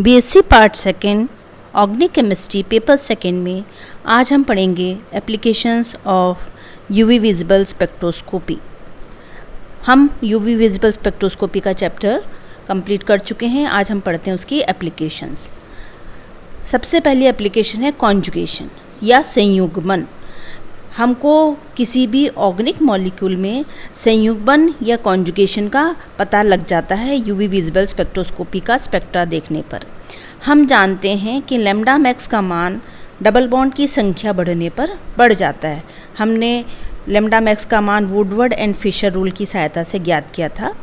BSc part second organic chemistry paper second में आज हम पढ़ेंगे applications of UV visible spectroscopy. हम यूवी विजिबल स्पेक्ट्रोस्कोपी का चैप्टर कंप्लीट कर चुके हैं। आज हम पढ़ते हैं उसकी एप्लीकेशंस। सबसे पहली एप्लीकेशन है कॉन्जुगेशन या संयुग्मन। हमको किसी भी ऑर्गेनिक मॉलिक्यूल में संयुग्मन या कॉन्जुगेशन का पता लग जाता है यूवी विजिबल स्पेक्ट्रोस्कोपी का स्पेक्ट्रा देखने पर। हम जानते हैं कि लैम्डा मैक्स का मान डबल बॉन्ड की संख्या बढ़ने पर बढ़ जाता है। हमने लैम्डा मैक्स का मान वुडवर्ड एंड फिशर रूल की सहायता से ज्ञात किया था,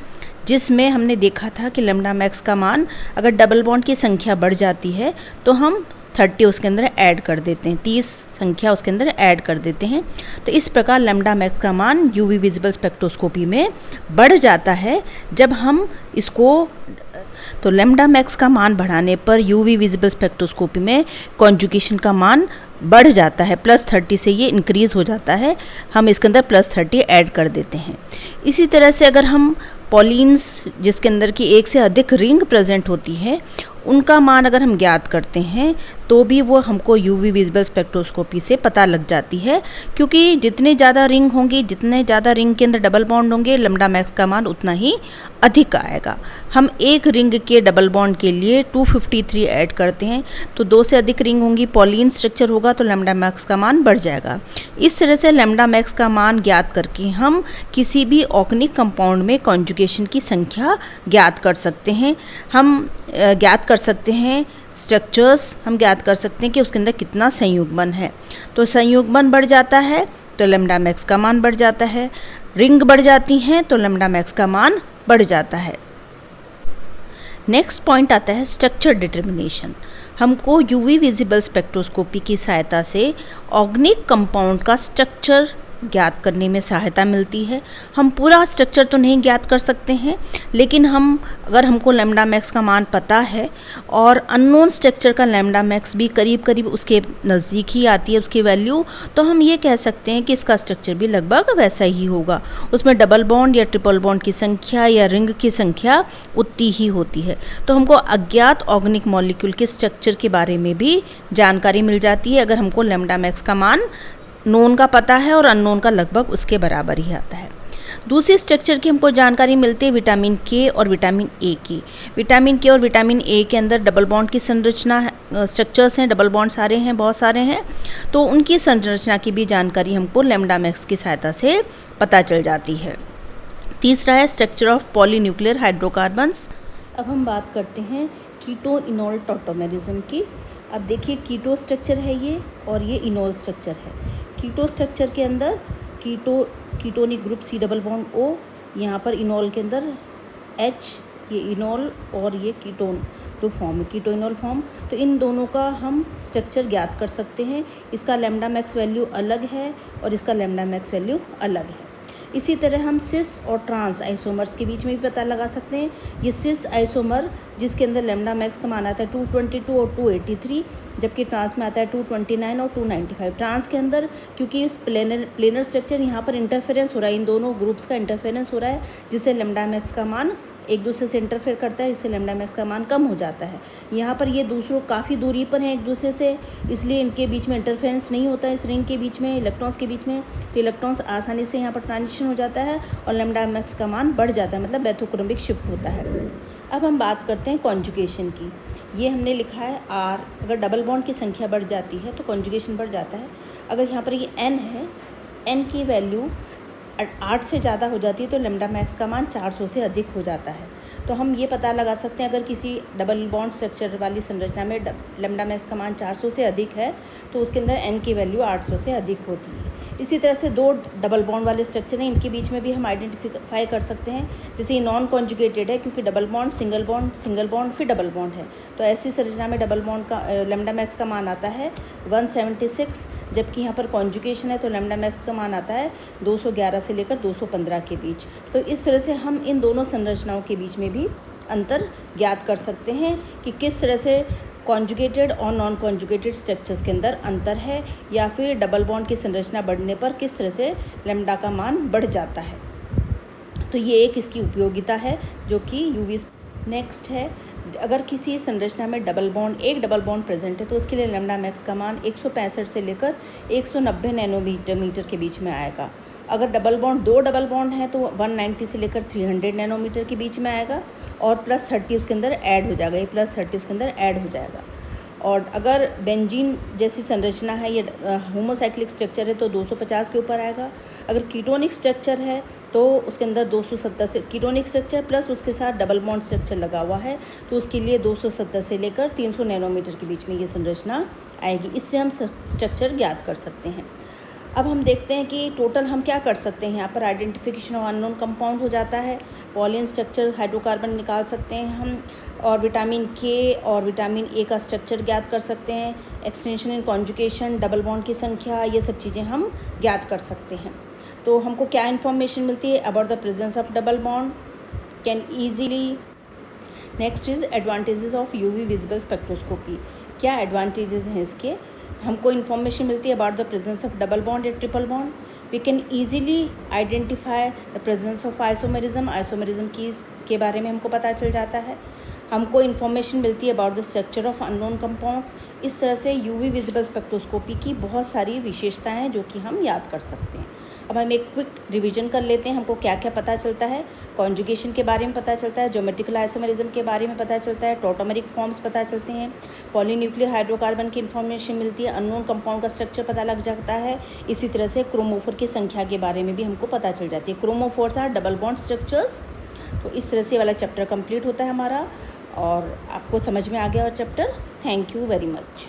जिसमें हमने देखा था कि लैम्डा मैक्स का मान अगर डबल बॉन्ड की संख्या बढ़ जाती है तो हम 30 उसके अंदर ऐड कर देते हैं, 30 संख्या उसके अंदर ऐड कर देते हैं। तो इस प्रकार लैम्डा मैक्स का मान यूवी विजिबल स्पेक्ट्रोस्कोपी में बढ़ जाता है। जब हम इसको तो लैम्डा मैक्स का मान बढ़ाने पर यूवी विजिबल स्पेक्ट्रोस्कोपी में कॉन्जुगेशन का मान बढ़ जाता है, +30 से ये इंक्रीज़ हो जाता है। हम इसके अंदर +30 ऐड कर देते हैं। इसी तरह से अगर हम पॉलिन्स जिसके अंदर की एक से अधिक रिंग प्रेजेंट होती है, उनका मान अगर हम ज्ञात करते हैं तो भी वो हमको यूवी विजिबल स्पेक्ट्रोस्कोपी से पता लग जाती है, क्योंकि जितने ज़्यादा रिंग होंगी, जितने ज़्यादा रिंग के अंदर डबल बॉन्ड होंगे, लैम्डा मैक्स का मान उतना ही अधिक आएगा। हम एक रिंग के डबल बॉन्ड के लिए 253 ऐड करते हैं, तो 2 से अधिक रिंग होंगी, पॉलीन स्ट्रक्चर होगा तो लैम्डा मैक्स का मान बढ़ जाएगा। इस तरह से लैम्डा मैक्स का मान ज्ञात करके हम किसी भी ऑर्गेनिक कंपाउंड में कॉन्जुगेशन की संख्या ज्ञात कर सकते हैं। हम ज्ञात कर सकते हैं स्ट्रक्चर्स, हम ज्ञात कर सकते हैं कि उसके अंदर कितना संयुग्मन है। तो संयुग्मन बढ़ जाता है तो लैम्डा मैक्स का मान बढ़ जाता है, रिंग बढ़ जाती हैं तो लैम्डा मैक्स का मान बढ़ जाता है। नेक्स्ट पॉइंट आता है स्ट्रक्चर डिटर्मिनेशन। हमको यूवी विजिबल स्पेक्ट्रोस्कोपी की सहायता से ऑर्गेनिक कंपाउंड का स्ट्रक्चर ज्ञात करने में सहायता मिलती है। हम पूरा स्ट्रक्चर तो नहीं ज्ञात कर सकते हैं, लेकिन अगर हमको लैम्डा मैक्स का मान पता है और अननोन स्ट्रक्चर का लैम्डा मैक्स भी करीब करीब उसके नज़दीक ही आती है उसकी वैल्यू, तो हम ये कह सकते हैं कि इसका स्ट्रक्चर भी लगभग वैसा ही होगा। उसमें डबल बॉन्ड या ट्रिपल बॉन्ड की संख्या या रिंग की संख्या उतनी ही होती है। तो हमको अज्ञात ऑर्गेनिक मॉलिक्यूल के स्ट्रक्चर के बारे में भी जानकारी मिल जाती है, अगर हमको लैम्डा मैक्स का मान नोन का पता है और अननोन का लगभग उसके बराबर ही आता है। दूसरी स्ट्रक्चर की हमको जानकारी मिलती है विटामिन के और विटामिन ए की। विटामिन के और विटामिन ए के अंदर डबल बॉन्ड की संरचना स्ट्रक्चर्स हैं, डबल बॉन्ड सारे हैं, बहुत सारे हैं, तो उनकी संरचना की भी जानकारी हमको लैम्डा मैक्स की सहायता से पता चल जाती है। तीसरा है स्ट्रक्चर ऑफ पॉलीन्यूक्लियर हाइड्रोकार्बन्स। अब हम बात करते हैं कीटो इनोल टॉटोमेरिज्म की। अब देखिए, कीटो स्ट्रक्चर है ये और ये इनोल स्ट्रक्चर है। कीटो स्ट्रक्चर के अंदर ketonic group C double bond O, यहाँ पर इनोल के अंदर H, ये इनोल और ये कीटोन तो फॉर्म है, कीटो इनोल फॉर्म। तो इन दोनों का हम स्ट्रक्चर ज्ञात कर सकते हैं। इसका लैम्डा मैक्स वैल्यू अलग है और इसका लैम्डा मैक्स वैल्यू अलग है। इसी तरह हम सिस और ट्रांस आइसोमर्स के बीच में भी पता लगा सकते हैं। ये सिस आइसोमर जिसके अंदर लैम्डा मैक्स का मान आता है 222 और 283, जबकि ट्रांस में आता है 229 और 295। ट्रांस के अंदर क्योंकि इस प्लेनर स्ट्रक्चर यहाँ पर इंटरफेरेंस हो रहा है, इन दोनों ग्रुप्स का इंटरफेरेंस हो रहा है, जिससे लैम्डा मैक्स का मान एक दूसरे से इंटरफेयर करता है, इससे लैम्डा मैक्स का मान कम हो जाता है। यहाँ पर ये दूसरों काफ़ी दूरी पर हैं एक दूसरे से, इसलिए इनके बीच में इंटरफेरेंस नहीं होता है इस रिंग के बीच में, इलेक्ट्रॉन्स के बीच में। तो इलेक्ट्रॉन्स आसानी से यहाँ पर ट्रांजिशन हो जाता है और लैम्डा मैक्स का मान बढ़ जाता है, मतलब बैथोक्रोमिक शिफ्ट होता है। अब हम बात करते हैं कॉन्जुगेशन की। ये हमने लिखा है R, अगर डबल बॉन्ड की संख्या बढ़ जाती है तो कॉन्जुगेशन बढ़ जाता है। अगर यहाँ पर ये N है, N की वैल्यू 8 से ज़्यादा हो जाती है तो लैम्डा मैक्स का मान 400 से अधिक हो जाता है। तो हम ये पता लगा सकते हैं, अगर किसी डबल बॉन्ड स्ट्रक्चर वाली संरचना में लैम्डा मैक्स का मान 400 से अधिक है तो उसके अंदर N की वैल्यू 800 से अधिक होती है। इसी तरह से 2 डबल बॉन्ड वाले स्ट्रक्चर हैं, इनके बीच में भी हम आइडेंटिफाई कर सकते हैं। जैसे ये नॉन कॉन्जुगेटेड है क्योंकि डबल बॉन्ड सिंगल बॉन्ड फिर डबल बॉन्ड है, तो ऐसी संरचना में डबल बॉन्ड का लैम्डा मैक्स का मान आता है 176, जबकि यहाँ पर कॉन्जुगेशन है तो लैम्डा मैक्स का मान आता है 211 से लेकर 215 के बीच। तो इस तरह से हम इन दोनों संरचनाओं के बीच में भी अंतर ज्ञात कर सकते हैं कि किस तरह से कॉन्जुगेटेड और नॉन कॉन्जुगेटेड स्ट्रक्चर्स के अंदर अंतर है, या फिर डबल बॉन्ड की संरचना बढ़ने पर किस तरह से लैम्डा का मान बढ़ जाता है। तो ये एक इसकी उपयोगिता है जो कि यूवी। नेक्स्ट है अगर किसी संरचना में एक डबल बॉन्ड प्रेजेंट है तो उसके लिए लैम्डा मैक्स का मान 165 से लेकर 190 नैनोमीटर के बीच में आएगा। अगर दो डबल बॉन्ड हैं तो 190 से लेकर 300 नैनोमीटर के बीच में आएगा और +30 उसके अंदर ऐड हो जाएगा, ये +30 उसके अंदर ऐड हो जाएगा। और अगर बेंजीन जैसी संरचना है, ये होमोसाइक्लिक स्ट्रक्चर है तो 250 के ऊपर आएगा। अगर कीटोनिक स्ट्रक्चर है तो उसके अंदर 270 से, कीटोनिक स्ट्रक्चर प्लस उसके साथ डबल बॉन्ड स्ट्रक्चर लगा हुआ है तो उसके लिए 270 से लेकर 300 नैनोमीटर के बीच में ये संरचना आएगी। इससे हम स्ट्रक्चर ज्ञात कर सकते हैं। अब हम देखते हैं कि टोटल हम क्या कर सकते हैं। यहाँ पर आइडेंटिफिकेशन ऑफ अननोन कंपाउंड हो जाता है, पॉलीन स्ट्रक्चर हाइड्रोकार्बन निकाल सकते हैं हम, और विटामिन के और विटामिन ए का स्ट्रक्चर ज्ञात कर सकते हैं, extension and conjugation, double bond की संख्या, ये सब चीज़ें हम ज्ञात कर सकते हैं। तो हमको क्या इन्फॉर्मेशन मिलती है about the presence of double bond can easily. Next is advantages of UV visible spectroscopy. क्या एडवांटेजेस हैं इसके? हमको इन्फॉर्मेशन मिलती है about the presence of double bond या triple bond. We can easily identify the presence of isomerism के बारे में हमको पता चल जाता है। हमको इन्फॉर्मेशन मिलती है about the structure of unknown compounds. इस तरह से यूवी विजिबल स्पेक्ट्रोस्कोपी की बहुत सारी विशेषताएं हैं जो कि हम याद कर सकते हैं। अब हम एक क्विक रिवीजन कर लेते हैं। हमको क्या क्या पता चलता है? कॉन्जुगेशन के बारे में पता चलता है, ज्योमेट्रिकल आइसोमेरिज्म के बारे में पता चलता है, टॉटोमेरिक फॉर्म्स पता चलते हैं, पॉलीन्यूक्लियर हाइड्रोकार्बन की इन्फॉर्मेशन मिलती है, अननोन कंपाउंड का स्ट्रक्चर पता लग जाता है। इसी तरह से क्रोमोफोर की संख्या के बारे में भी हमको पता चल जाती है। Chromophores are double bond structures. तो इस तरह से वाला चैप्टर कंप्लीट होता है हमारा, और आपको समझ में आ गया और chapter. Thank you very much.